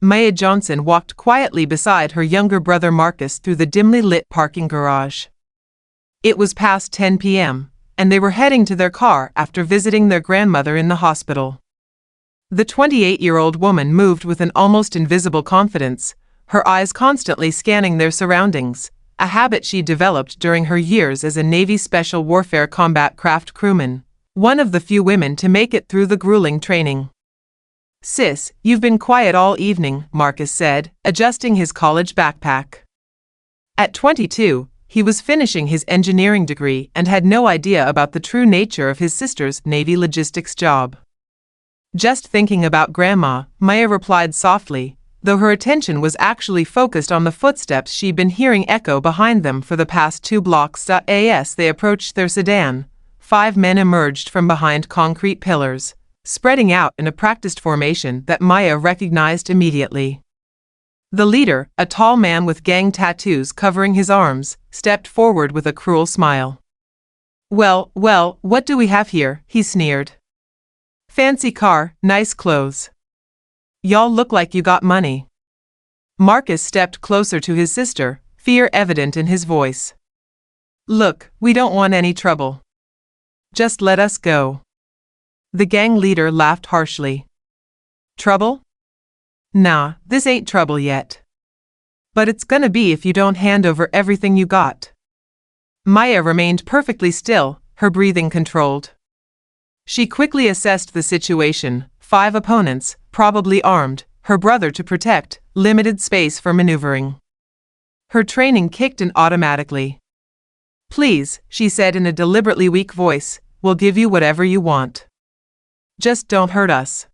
Maya Johnson walked quietly beside her younger brother Marcus through the dimly lit parking garage. It was past 10 p.m., and they were heading to their car after visiting their grandmother in the hospital. The 28-year-old woman moved with an almost invisible confidence, her eyes constantly scanning their surroundings, a habit she developed during her years as a Navy Special Warfare combat craft crewman, one of the few women to make it through the grueling training. "Sis, you've been quiet all evening," Marcus said, adjusting his college backpack. At 22, he was finishing his engineering degree and had no idea about the true nature of his sister's Navy logistics job. "Just thinking about Grandma," Maya replied softly, though her attention was actually focused on the footsteps she'd been hearing echo behind them for the past 2 blocks. As they approached their sedan, 5 men emerged from behind concrete pillars, spreading out in a practiced formation that Maya recognized immediately. The leader, a tall man with gang tattoos covering his arms, stepped forward with a cruel smile. Well, what do we have here?" he sneered. "Fancy car, nice clothes. Y'all look like you got money." Marcus stepped closer to his sister, fear evident in his voice. "Look, we don't want any trouble. Just let us go." The gang leader laughed harshly. "Trouble? Nah, this ain't trouble yet. But it's gonna be if you don't hand over everything you got." Maya remained perfectly still, her breathing controlled. She quickly assessed the situation: 5 opponents, probably armed, her brother to protect, limited space for maneuvering. Her training kicked in automatically. "Please," she said in a deliberately weak voice, "we'll give you whatever you want. Just don't hurt us."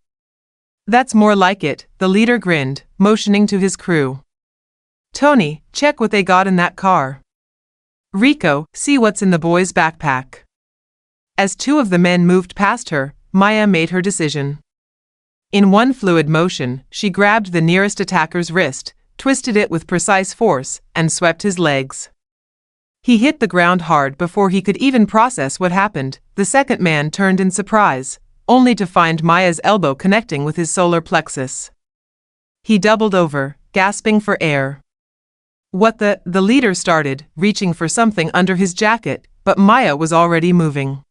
"That's more like it," the leader grinned, motioning to his crew. "Tony, check what they got in that car. Rico, see what's in the boy's backpack." As 2 of the men moved past her, Maya made her decision. In one fluid motion, she grabbed the nearest attacker's wrist, twisted it with precise force, and swept his legs. He hit the ground hard before he could even process what happened. The second man turned in surprise, only to find Maya's elbow connecting with his solar plexus. He doubled over, gasping for air. "What the?" the leader started, reaching for something under his jacket, but Maya was already moving.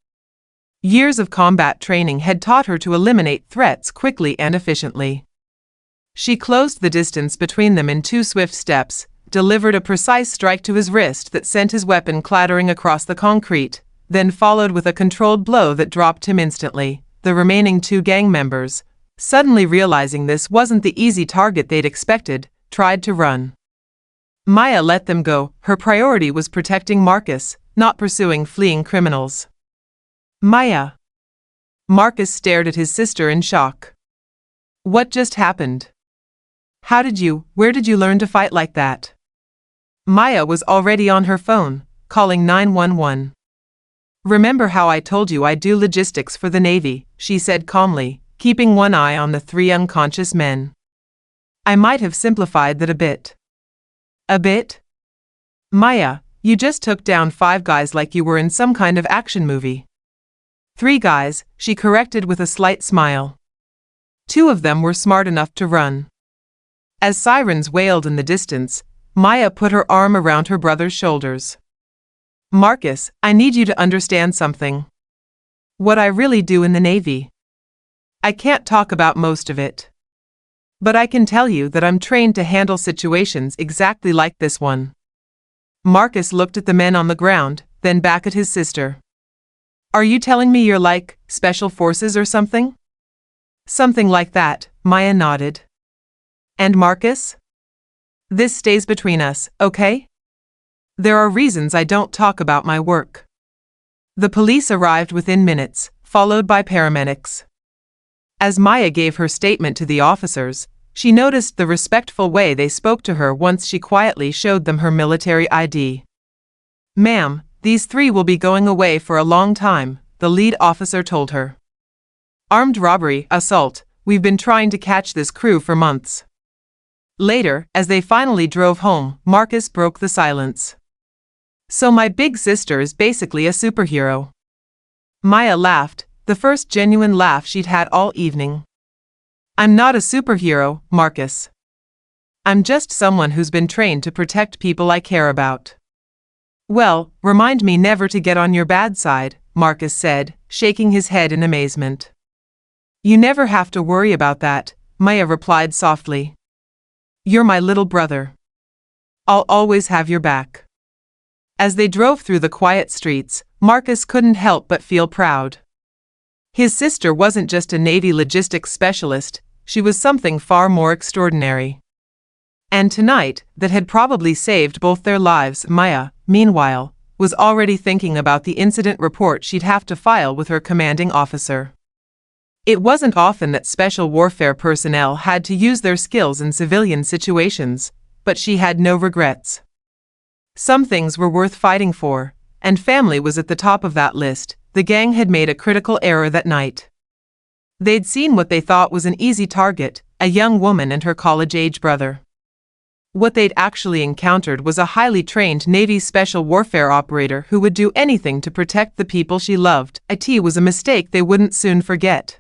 Years of combat training had taught her to eliminate threats quickly and efficiently. She closed the distance between them in 2 swift steps, delivered a precise strike to his wrist that sent his weapon clattering across the concrete, then followed with a controlled blow that dropped him instantly. The remaining 2 gang members, suddenly realizing this wasn't the easy target they'd expected, tried to run. Maya let them go. Her priority was protecting Marcus, not pursuing fleeing criminals. "Maya." Marcus stared at his sister in shock. "What just happened? Where did you learn to fight like that?" Maya was already on her phone, calling 911. "Remember how I told you I do logistics for the Navy," she said calmly, keeping one eye on the 3 unconscious men. "I might have simplified that a bit." "A bit? Maya, you just took down 5 guys like you were in some kind of action movie." 3 guys, she corrected with a slight smile. 2 of them were smart enough to run. As sirens wailed in the distance, Maya put her arm around her brother's shoulders. "Marcus, I need you to understand something. What I really do in the Navy. I can't talk about most of it. But I can tell you that I'm trained to handle situations exactly like this one." Marcus looked at the men on the ground, then back at his sister. "Are you telling me you're like Special Forces or something?" "Something like that," Maya nodded. "And Marcus? This stays between us, okay? There are reasons I don't talk about my work." The police arrived within minutes, followed by paramedics. As Maya gave her statement to the officers, she noticed the respectful way they spoke to her once she quietly showed them her military ID. "Ma'am, these 3 will be going away for a long time," the lead officer told her. "Armed robbery, assault, we've been trying to catch this crew for months." Later, as they finally drove home, Marcus broke the silence. "So my big sister is basically a superhero." Maya laughed, the first genuine laugh she'd had all evening. "I'm not a superhero, Marcus. I'm just someone who's been trained to protect people I care about. Well, remind me never to get on your bad side, Marcus said, shaking his head in amazement. You never have to worry about that, Maya replied softly. You're my little brother. I'll always have your back. As they drove through the quiet streets, Marcus couldn't help but feel proud. His sister wasn't just a Navy logistics specialist, she was something far more extraordinary. And tonight, that had probably saved both their lives. Maya, meanwhile, was already thinking about the incident report she'd have to file with her commanding officer. It wasn't often that special warfare personnel had to use their skills in civilian situations, but she had no regrets. Some things were worth fighting for, and family was at the top of that list. The gang had made a critical error that night. They'd seen what they thought was an easy target, a young woman and her college-age brother. What they'd actually encountered was a highly trained Navy special warfare operator who would do anything to protect the people she loved. It was a mistake they wouldn't soon forget.